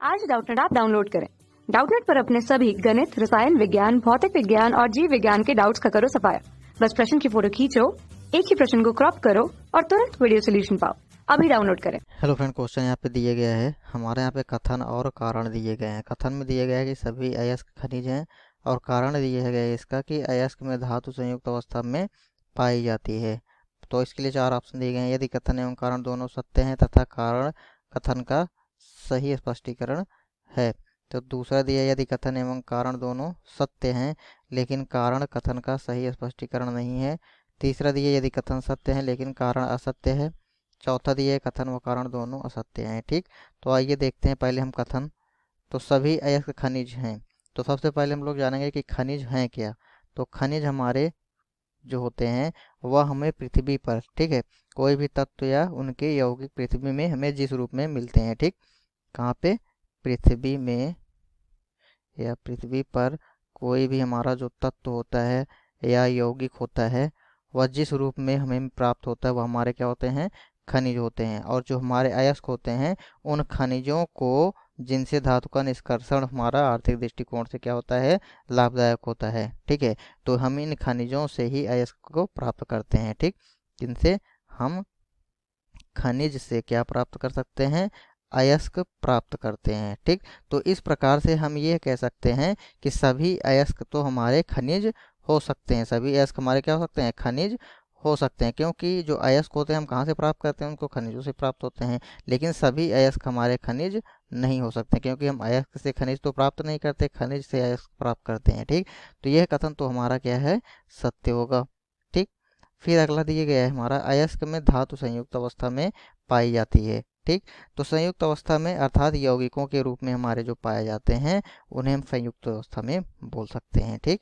आज Doubtnut app download करें। Doubtnut पर अपने सभी गणित, रसायन विज्ञान, भौतिक विज्ञान और जीव विज्ञान के डाउट्स का करो सफाया। बस प्रश्न की फोटो खींचो, एक ही प्रश्न को क्रॉप करो और तुरंत वीडियो सोल्यूशन पाओ। अभी डाउनलोड करें। हेलो फ्रेंड, क्वेश्चन यहाँ पे दिए गया है। हमारे यहाँ पे कथन और कारण दिए गए हैं। कथन में दिया गया है कि सभी अयस्क खनिज हैं और कारण दिया गया है इसका कि अयस्क में धातु संयुक्त अवस्था में पाई जाती है। तो इसके लिए चार ऑप्शन दिए गए हैं। यदि कथन एवं कारण दोनों सत्य हैं तथा कारण कथन का सही स्पष्टीकरण है। तो दूसरा दिया है, यदि कथन एवं कारण दोनों सत्य हैं लेकिन कारण कथन का सही स्पष्टीकरण नहीं है। तीसरा दिया, यदि कथन सत्य है लेकिन कारण असत्य है। चौथा दिया है, कथन व कारण दोनों असत्य हैं। ठीक, तो आइए देखते हैं पहले हम कथन। तो सभी अयस्क खनिज हैं। तो सबसे पहले हम लोग जानेंगे कि खनिज हैं क्या। तो खनिज हमारे जो होते हैं वह हमें पृथ्वी पर, ठीक है, कोई भी तत्व या उनके यौगिक पृथ्वी में हमें जिस रूप में मिलते हैं, ठीक, कहाँ पे, पृथ्वी में या पृथ्वी पर कोई भी हमारा जो तत्व होता है या यौगिक होता है वह जिस रूप में हमें प्राप्त होता है वह हमारे क्या होते हैं, खनिज होते हैं। और जो हमारे अयस्क होते हैं उन खनिजों को, जिनसे धातु का निष्कर्षण हमारा आर्थिक दृष्टिकोण से क्या होता है, लाभदायक होता है। ठीक है, तो हम इन खनिजों से ही अयस्क को प्राप्त करते हैं। ठीक, जिनसे हम खनिज से क्या प्राप्त कर सकते हैं, अयस्क प्राप्त करते हैं। ठीक, तो इस प्रकार से हम ये कह सकते हैं कि सभी अयस्क तो हमारे खनिज हो सकते हैं। सभी अयस्क हमारे क्या हो सकते हैं, खनिज हो सकते हैं, क्योंकि जो अयस्क होते हैं हम कहाँ से प्राप्त करते हैं, उनको खनिजों से प्राप्त होते हैं। लेकिन सभी अयस्क हमारे खनिज नहीं हो सकते, क्योंकि हम अयस्क से खनिज तो प्राप्त नहीं करते, खनिज से अयस्क प्राप्त करते हैं। ठीक, तो यह कथन तो हमारा क्या है, सत्य होगा। ठीक, फिर अगला दिया गया है हमारा, अयस्क में धातु संयुक्त अवस्था में पाई जाती है। ठीक, तो संयुक्त अवस्था में अर्थात यौगिकों के रूप में हमारे जो पाए जाते हैं उन्हें हम संयुक्त अवस्था में बोल सकते हैं। ठीक,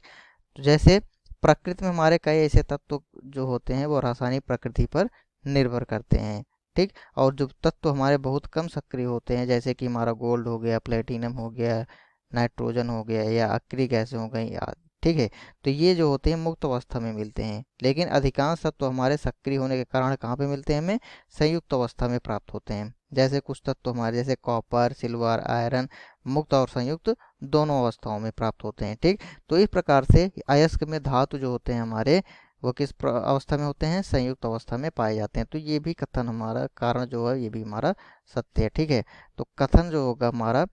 तो जैसे प्रकृति में हमारे कई ऐसे तत्व जो होते हैं वो रासायनिक प्रकृति पर निर्भर करते हैं। ठीक, और जो तत्व हमारे बहुत कम सक्रिय होते हैं, जैसे कि हमारा गोल्ड हो गया, प्लेटिनम हो गया, नाइट्रोजन हो गया या अक्रिय गैसें हो गई, ठीक है, तो ये जो होते हैं मुक्त अवस्था में मिलते हैं। लेकिन अधिकांश तत्व हमारे सक्रिय होने के कारण कहाँ पे मिलते हैं, हमें संयुक्त अवस्था में प्राप्त होते हैं। जैसे कुछ तत्व हमारे, जैसे कॉपर, सिल्वर, आयरन, मुक्त और संयुक्त दोनों अवस्थाओं में प्राप्त होते हैं। ठीक, तो इस प्रकार से अयस्क में धातु जो होते हैं हमारे वो किस अवस्था में होते हैं, संयुक्त अवस्था में पाए जाते हैं। तो ये भी कथन हमारा, कारण जो है ये भी हमारा सत्य है। ठीक है, तो कथन जो होगा हमारा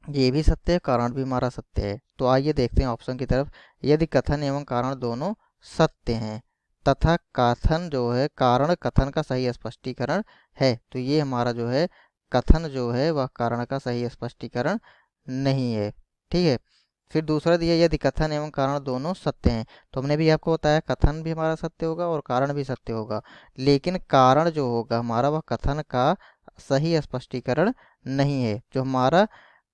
ये भी सत्य है, कारण भी हमारा सत्य है। तो आइए देखते हैं ऑप्शन की तरफ। यदि कथन एवं कारण दोनों सत्य हैं तथा कथन जो है, कारण कथन का सही स्पष्टीकरण है, तो ये हमारा जो है कथन जो है वह कारण का सही स्पष्टीकरण नहीं है। ठीक है, फिर दूसरा दिया, यदि कथन एवं कारण दोनों सत्य हैं, तो हमने भी आपको बताया कथन भी हमारा सत्य होगा और कारण भी सत्य होगा, लेकिन कारण जो होगा हमारा वह कथन का सही स्पष्टीकरण नहीं है। जो हमारा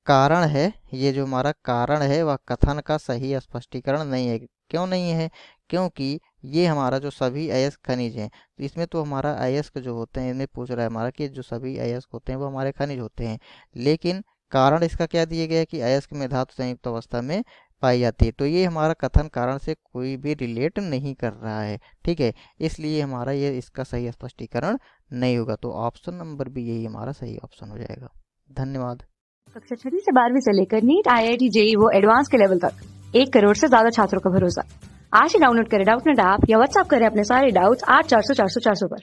कारण है, ये जो हमारा कारण है वह कथन का सही स्पष्टीकरण नहीं है। क्यों नहीं है, क्योंकि ये हमारा जो सभी अयस्क खनिज हैं, तो इसमें तो हमारा अयस्क जो होते हैं, इनमें पूछ रहा है हमारा कि जो सभी अयस्क होते हैं वो हमारे खनिज होते हैं। लेकिन कारण इसका क्या दिया गया है कि अयस्क में धातु संयुक्त अवस्था में पाई जाती है। तो ये हमारा कथन कारण से कोई भी रिलेट नहीं कर रहा है। ठीक है, इसलिए हमारा ये इसका सही स्पष्टीकरण नहीं होगा। तो ऑप्शन नंबर बी यही हमारा सही ऑप्शन हो जाएगा। धन्यवाद। कक्षा 6 से 12वीं से लेकर नीट, IIT, JEE वो एडवांस के लेवल तक 1 करोड़ से ज्यादा छात्रों का भरोसा। आज ही डाउनलोड करें डाउटनेट ऐप या व्हाट्सएप करें अपने सारे डाउट्स 8400 400 400 पर।